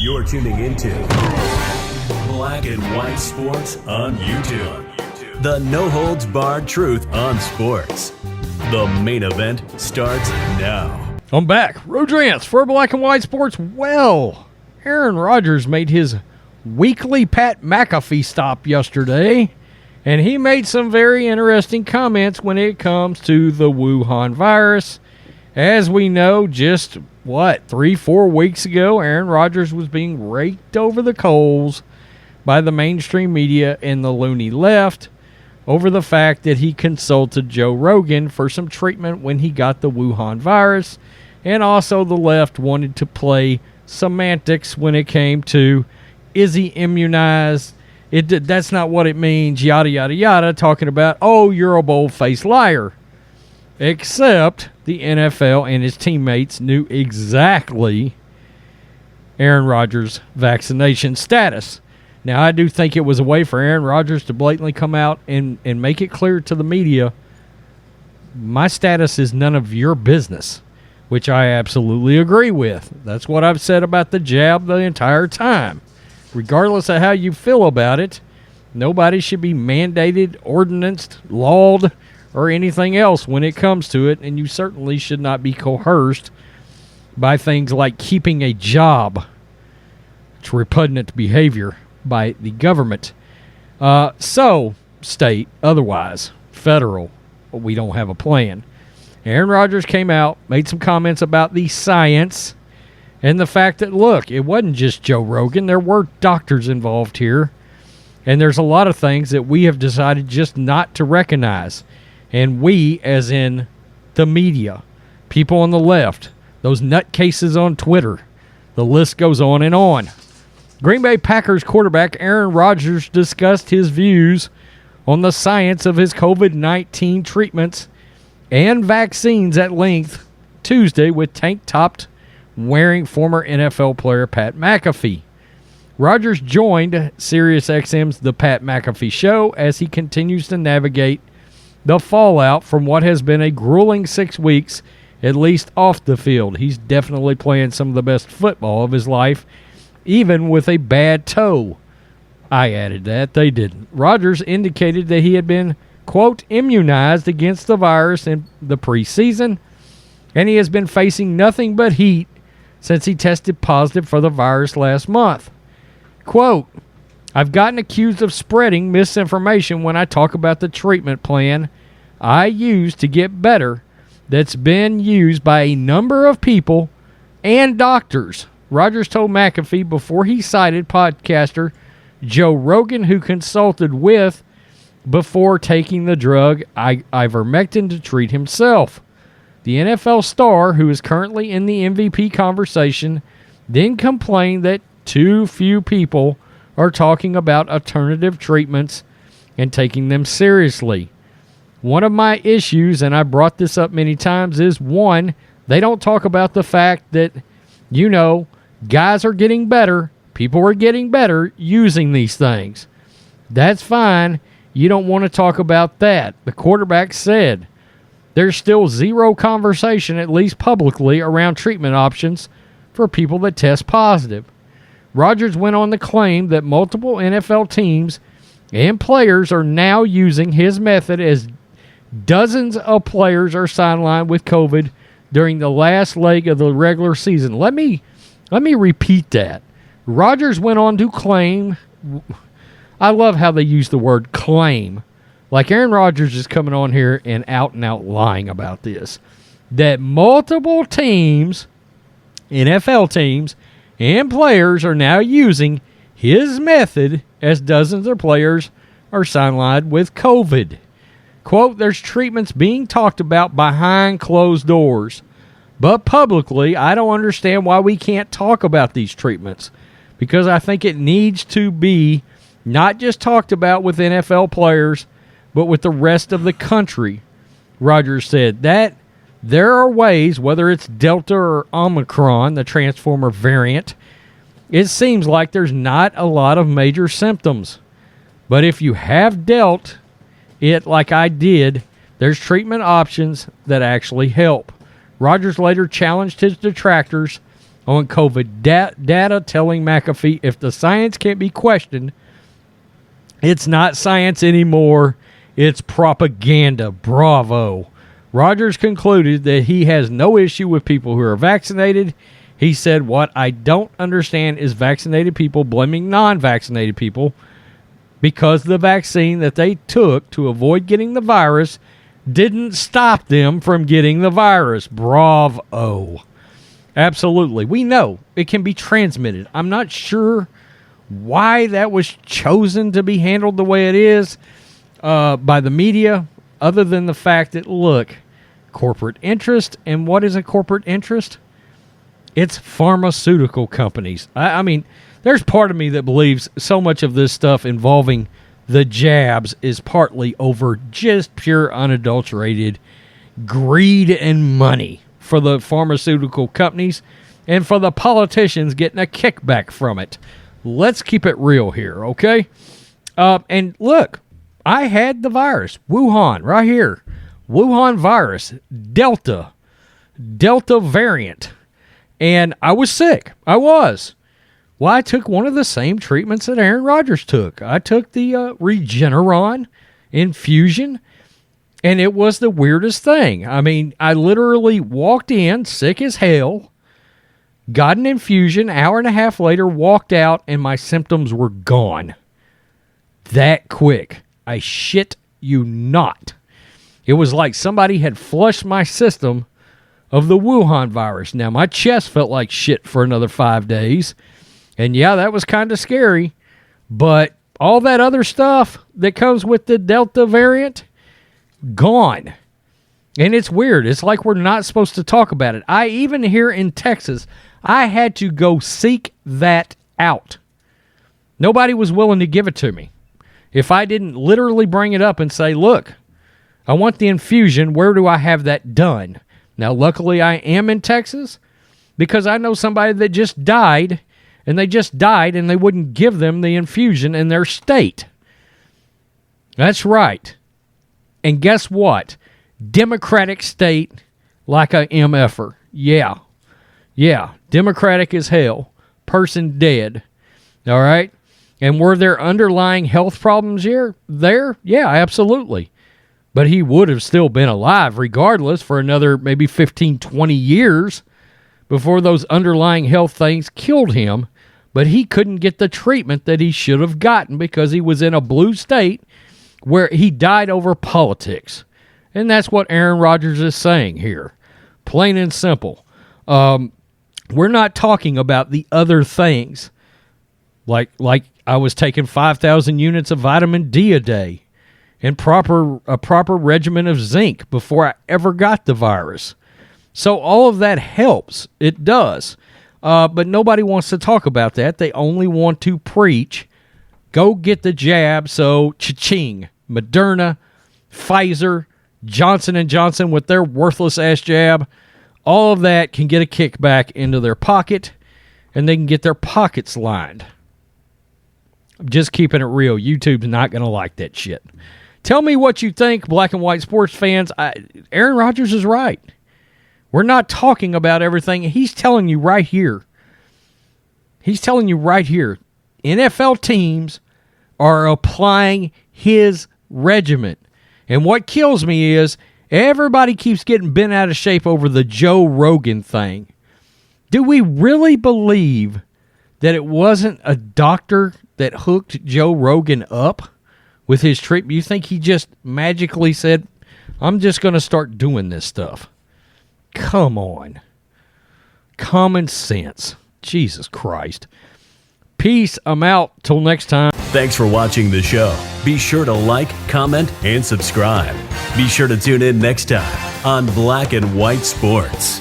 You're tuning into Black and White Sports on YouTube. The no-holds-barred truth on sports. The main event starts now. I'm back. Rodgers for Black and White Sports. Well, Aaron Rodgers made his weekly Pat McAfee stop yesterday, and he made some very interesting comments when it comes to the Wuhan virus. As we know, just 3-4 weeks ago, Aaron Rodgers was being raked over the coals by the mainstream media and the loony left over the fact that he consulted Joe Rogan for some treatment when he got the Wuhan virus, and also the left wanted to play semantics when it came to, is he immunized? That's not what it means, yada, yada, yada, talking about, oh, you're a bold-faced liar. Except the NFL and his teammates knew exactly Aaron Rodgers' vaccination status. Now, I do think it was a way for Aaron Rodgers to blatantly come out and make it clear to the media, my status is none of your business, which I absolutely agree with. That's what I've said about the jab the entire time. Regardless of how you feel about it, nobody should be mandated, ordinanced, lawed, or anything else when it comes to it, and you certainly should not be coerced by things like keeping a job. It's repugnant behavior by the government. So, state, otherwise, federal, we don't have a plan. Aaron Rodgers came out, made some comments about the science, and the fact that, look, it wasn't just Joe Rogan. There were doctors involved here, and there's a lot of things that we have decided just not to recognize. And we, as in the media, people on the left, those nutcases on Twitter, the list goes on and on. Green Bay Packers quarterback Aaron Rodgers discussed his views on the science of his COVID-19 treatments and vaccines at length Tuesday with tank-topped wearing former NFL player Pat McAfee. Rodgers joined SiriusXM's The Pat McAfee Show as he continues to navigate the fallout from what has been a grueling 6 weeks, at least off the field. He's definitely playing some of the best football of his life, even with a bad toe. I added that. They didn't. Rodgers indicated that he had been, quote, immunized against the virus in the preseason, and he has been facing nothing but heat since he tested positive for the virus last month. Quote, I've gotten accused of spreading misinformation when I talk about the treatment plan I use to get better that's been used by a number of people and doctors. Rodgers told McAfee before he cited podcaster Joe Rogan, who consulted with before taking the drug ivermectin to treat himself. The NFL star, who is currently in the MVP conversation, then complained that too few people are talking about alternative treatments and taking them seriously. One of my issues, and I brought this up many times, is one, they don't talk about the fact that, guys are getting better, people are getting better using these things. That's fine. You don't want to talk about that. The quarterback said there's still zero conversation, at least publicly, around treatment options for people that test positive. Rodgers went on to claim that multiple NFL teams and players are now using his method as dozens of players are sidelined with COVID during the last leg of the regular season. Let me repeat that. Rodgers went on to claim, I love how they use the word claim, like Aaron Rodgers is coming on here and out lying about this, that multiple teams, NFL teams, and players are now using his method as dozens of players are sidelined with COVID. Quote, there's treatments being talked about behind closed doors, but publicly, I don't understand why we can't talk about these treatments, because I think it needs to be not just talked about with NFL players, but with the rest of the country. Rodgers said that there are ways, whether it's Delta or Omicron, the Transformer variant, it seems like there's not a lot of major symptoms. But if you have dealt it like I did, there's treatment options that actually help. Rodgers later challenged his detractors on COVID data telling McAfee if the science can't be questioned, it's not science anymore. It's propaganda. Bravo. Rodgers concluded that he has no issue with people who are vaccinated. He said, "What I don't understand is vaccinated people blaming non-vaccinated people because the vaccine that they took to avoid getting the virus didn't stop them from getting the virus." Bravo. Absolutely. We know it can be transmitted. I'm not sure why that was chosen to be handled the way it is by the media, other than the fact that, look, corporate interest. And what is a corporate interest? It's pharmaceutical companies. I mean, there's part of me that believes so much of this stuff involving the jabs is partly over just pure unadulterated greed and money for the pharmaceutical companies and for the politicians getting a kickback from it. Let's keep it real here, okay? And look, I had the virus. Wuhan, right here. Wuhan virus. Delta variant. And I was sick. I was. Well, I took one of the same treatments that Aaron Rodgers took. I took the Regeneron infusion, and it was the weirdest thing. I mean, I literally walked in, sick as hell, got an infusion, hour and a half later, walked out, and my symptoms were gone. That quick. I shit you not. It was like somebody had flushed my system of the Wuhan virus. Now, my chest felt like shit for another 5 days. And yeah, that was kind of scary. But all that other stuff that comes with the Delta variant, gone. And it's weird. It's like we're not supposed to talk about it. Even here in Texas, I had to go seek that out. Nobody was willing to give it to me. If I didn't literally bring it up and say, look, I want the infusion, where do I have that done? Now, luckily, I am in Texas because I know somebody that just died, and they wouldn't give them the infusion in their state. That's right. And guess what? Democratic state like a MFer. Yeah. Democratic as hell. Person dead. All right? And were there underlying health problems there? Yeah, absolutely. But he would have still been alive regardless for another maybe 15, 20 years before those underlying health things killed him. But he couldn't get the treatment that he should have gotten because he was in a blue state where he died over politics. And that's what Aaron Rodgers is saying here. Plain and simple. We're not talking about the other things. Like I was taking 5,000 units of vitamin D a day and a proper regimen of zinc before I ever got the virus. So all of that helps. It does. But nobody wants to talk about that. They only want to preach, go get the jab. So cha-ching, Moderna, Pfizer, Johnson & Johnson with their worthless-ass jab, all of that can get a kickback into their pocket, and they can get their pockets lined. I'm just keeping it real. YouTube's not going to like that shit. Tell me what you think, black and white sports fans. Aaron Rodgers is right. We're not talking about everything. He's telling you right here. NFL teams are applying his regimen. And what kills me is everybody keeps getting bent out of shape over the Joe Rogan thing. Do we really believe that it wasn't a doctor that hooked Joe Rogan up with his treatment? You think he just magically said, I'm just going to start doing this stuff? Come on. Common sense. Jesus Christ. Peace. I'm out. Till next time. Thanks for watching the show. Be sure to like, comment, and subscribe. Be sure to tune in next time on Black and White Sports.